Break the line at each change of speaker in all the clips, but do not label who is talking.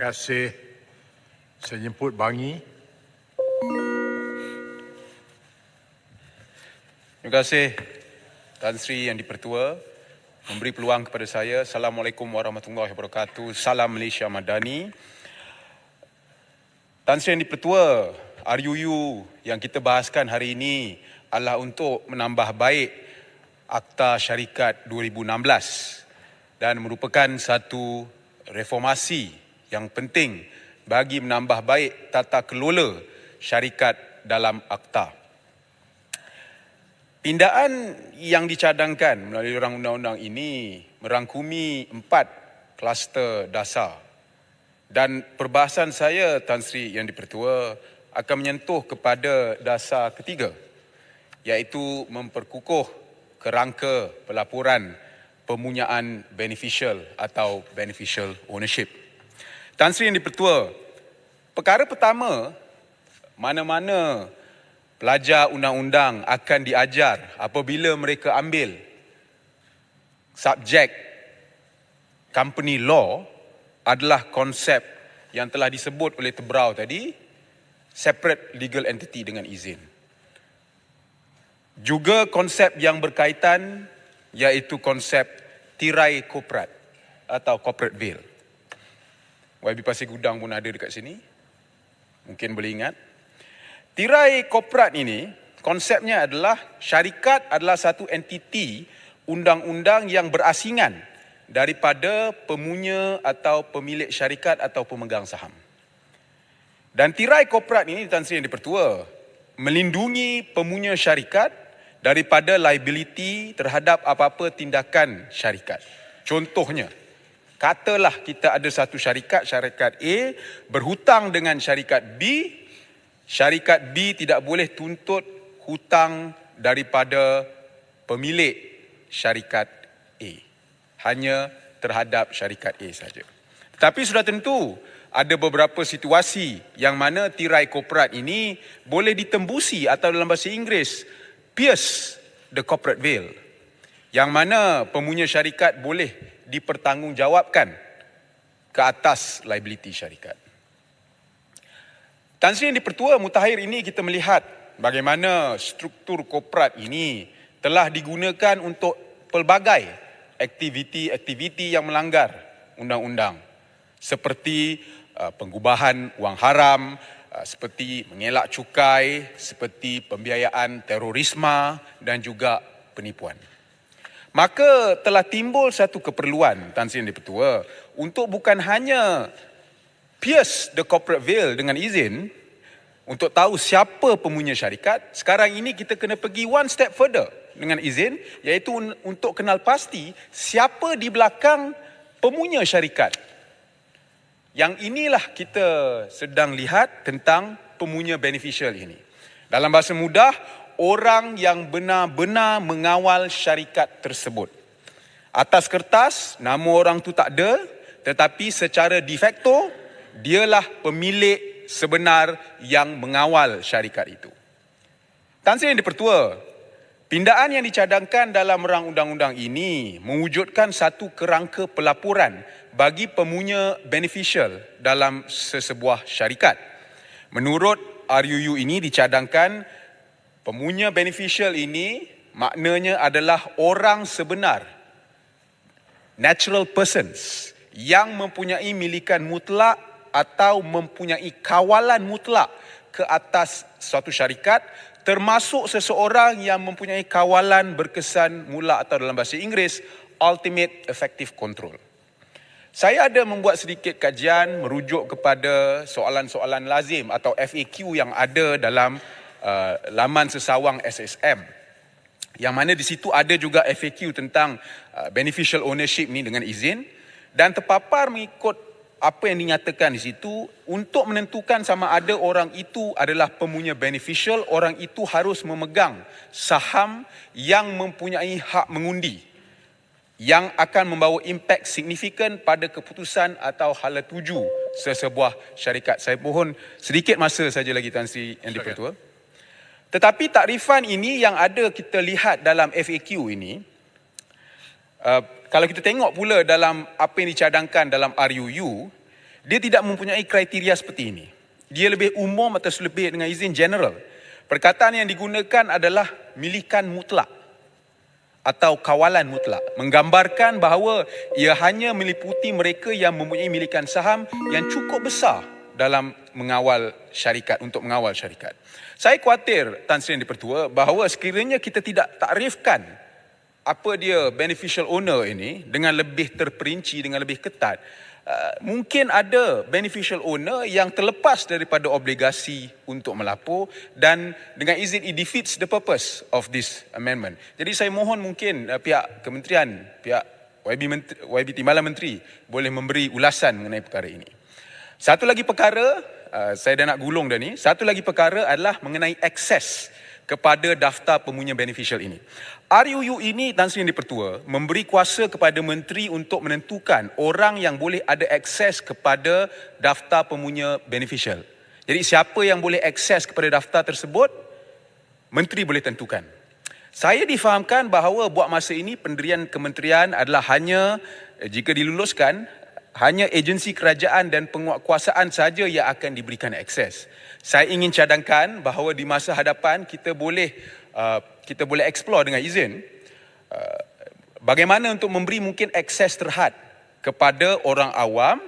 Terima kasih. Saya jemput Bangi.
Terima kasih Tan Sri Yang di-Pertua memberi peluang kepada saya. Assalamualaikum warahmatullahi wabarakatuh. Salam Malaysia Madani. Tan Sri Yang di-Pertua, RUU yang kita bahaskan hari ini adalah untuk menambah baik Akta Syarikat 2016 dan merupakan satu reformasi yang penting bagi menambah baik tata kelola syarikat dalam akta. Pindaan yang dicadangkan melalui undang-undang ini merangkumi 4 kluster dasar dan perbahasan saya, Tan Sri Yang di-Pertua, akan menyentuh kepada dasar ketiga, iaitu memperkukuh kerangka pelaporan pemunyaan beneficial atau beneficial ownership. Tan Sri Yang di-Pertua, perkara pertama, mana-mana pelajar undang-undang akan diajar apabila mereka ambil subjek company law adalah konsep yang telah disebut oleh Tebrau tadi, separate legal entity dengan izin. Juga konsep yang berkaitan iaitu konsep tirai korporat atau corporate veil. YB Pasir Gudang pun ada dekat sini. Mungkin boleh ingat. Tirai korporat ini, konsepnya adalah syarikat adalah satu entiti undang-undang yang berasingan daripada pemunya atau pemilik syarikat atau pemegang saham. Dan tirai korporat ini, Tan Sri Yang di-Pertua, melindungi pemunya syarikat daripada liability terhadap apa-apa tindakan syarikat. Contohnya, katalah kita ada satu syarikat A berhutang dengan syarikat B tidak boleh tuntut hutang daripada pemilik syarikat A. Hanya terhadap syarikat A saja. Tetapi sudah tentu ada beberapa situasi yang mana tirai korporat ini boleh ditembusi atau dalam bahasa Inggeris, pierce the corporate veil. Yang mana pemunya syarikat boleh dipertanggungjawabkan ke atas liability syarikat. Tan Sri Yang di-Pertua, mutakhir ini kita melihat bagaimana struktur korporat ini telah digunakan untuk pelbagai aktiviti-aktiviti yang melanggar undang-undang seperti penggubahan wang haram, seperti mengelak cukai, seperti pembiayaan terorisme dan juga penipuan. Maka telah timbul satu keperluan, Tan Sri Yang di-Pertua, untuk bukan hanya pierce the corporate veil dengan izin untuk tahu siapa pemunya syarikat. Sekarang ini kita kena pergi one step further dengan izin, iaitu untuk kenal pasti siapa di belakang pemunya syarikat. Yang inilah kita sedang lihat tentang pemunya beneficial ini. Dalam bahasa mudah, orang yang benar-benar mengawal syarikat tersebut. Atas kertas, nama orang tu tak ada, tetapi secara de facto, dialah pemilik sebenar yang mengawal syarikat itu. Tan Sri Yang di-Pertua, pindaan yang dicadangkan dalam rang undang-undang ini mewujudkan satu kerangka pelaporan bagi pemunya beneficial dalam sesebuah syarikat. Menurut RUU ini dicadangkan, pemunya beneficial ini maknanya adalah orang sebenar, natural persons, yang mempunyai milikan mutlak atau mempunyai kawalan mutlak ke atas suatu syarikat, termasuk seseorang yang mempunyai kawalan berkesan mutlak atau dalam bahasa Inggeris, ultimate effective control. Saya ada membuat sedikit kajian merujuk kepada soalan-soalan lazim atau FAQ yang ada dalam laman sesawang SSM, yang mana di situ ada juga FAQ tentang beneficial ownership ni dengan izin, dan terpapar mengikut apa yang dinyatakan di situ. Untuk menentukan sama ada orang itu adalah pemunya beneficial, orang itu harus memegang saham yang mempunyai hak mengundi yang akan membawa impak signifikan pada keputusan atau hala tuju sesebuah syarikat. Saya mohon sedikit masa saja lagi, Tan Sri Yang di-Pertua. Tetapi takrifan ini yang ada kita lihat dalam FAQ ini, kalau kita tengok pula dalam apa yang dicadangkan dalam RUU, dia tidak mempunyai kriteria seperti ini. Dia lebih umum atau lebih dengan izin general. Perkataan yang digunakan adalah milikan mutlak atau kawalan mutlak, menggambarkan bahawa ia hanya meliputi mereka yang mempunyai milikan saham yang cukup besar dalam mengawal syarikat, untuk mengawal syarikat. Saya khawatir, Tan Sri Yang di-Pertua, bahawa sekiranya kita tidak takrifkan apa dia beneficial owner ini dengan lebih terperinci, dengan lebih ketat, mungkin ada beneficial owner yang terlepas daripada obligasi untuk melapor, dan dengan izin it defeats the purpose of this amendment. Jadi saya mohon mungkin pihak kementerian, pihak YB Timbalan Menteri boleh memberi ulasan mengenai perkara ini. Satu lagi perkara, saya dah nak gulung dah ni, satu lagi perkara adalah mengenai akses kepada daftar pemunya beneficial ini. RUU ini, Tan Sri Yang di-Pertua, memberi kuasa kepada menteri untuk menentukan orang yang boleh ada akses kepada daftar pemunya beneficial. Jadi siapa yang boleh akses kepada daftar tersebut, menteri boleh tentukan. Saya difahamkan bahawa buat masa ini pendirian kementerian adalah hanya, jika diluluskan, hanya agensi kerajaan dan penguatkuasaan sahaja yang akan diberikan akses. Saya ingin cadangkan bahawa di masa hadapan kita boleh explore dengan izin bagaimana untuk memberi mungkin akses terhad kepada orang awam,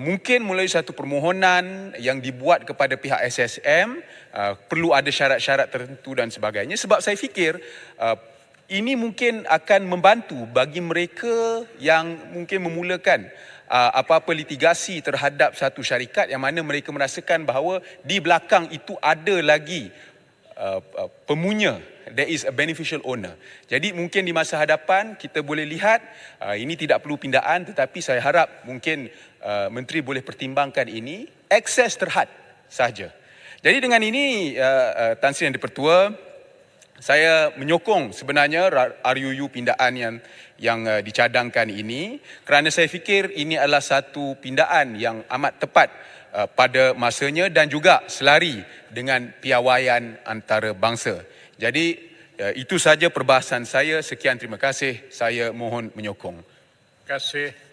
mungkin melalui satu permohonan yang dibuat kepada pihak SSM, perlu ada syarat-syarat tertentu dan sebagainya, sebab saya fikir ini mungkin akan membantu bagi mereka yang mungkin memulakan apa-apa litigasi terhadap satu syarikat yang mana mereka merasakan bahawa di belakang itu ada lagi pemunya, there is a beneficial owner. Jadi mungkin di masa hadapan kita boleh lihat ini tidak perlu pindaan, tetapi saya harap mungkin menteri boleh pertimbangkan ini, akses terhad sahaja. Jadi dengan ini Tan Sri Yang di-Pertua, saya menyokong sebenarnya RUU pindaan yang dicadangkan ini, kerana saya fikir ini adalah satu pindaan yang amat tepat pada masanya dan juga selari dengan piawaian antarabangsa. Jadi itu sahaja perbahasan saya. Sekian, terima kasih. Saya mohon menyokong.
Terima kasih.